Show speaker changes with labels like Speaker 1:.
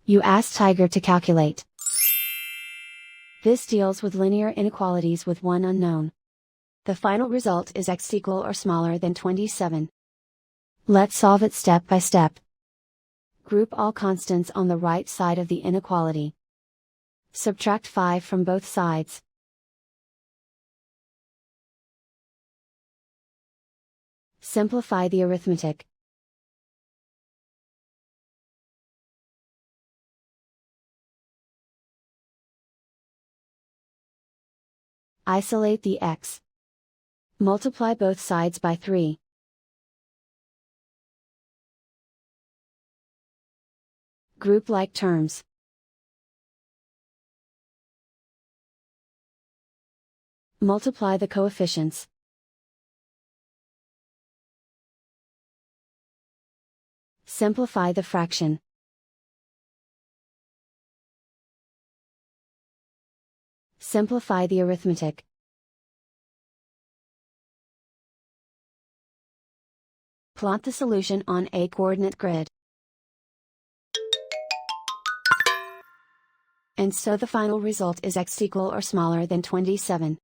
Speaker 1: You ask Tiger to calculate. This deals with linear inequalities with one unknown. The final result is x equal or smaller than 27. Let's solve it step by step. Group all constants on the right side of the inequality. Subtract 5 from both sides. Simplify the arithmetic. Isolate the x. Multiply both sides by 3. Group like terms. Multiply the coefficients. Simplify the fraction. Simplify the arithmetic. Plot the solution on a coordinate grid. And so the final result is x equal or smaller than 27.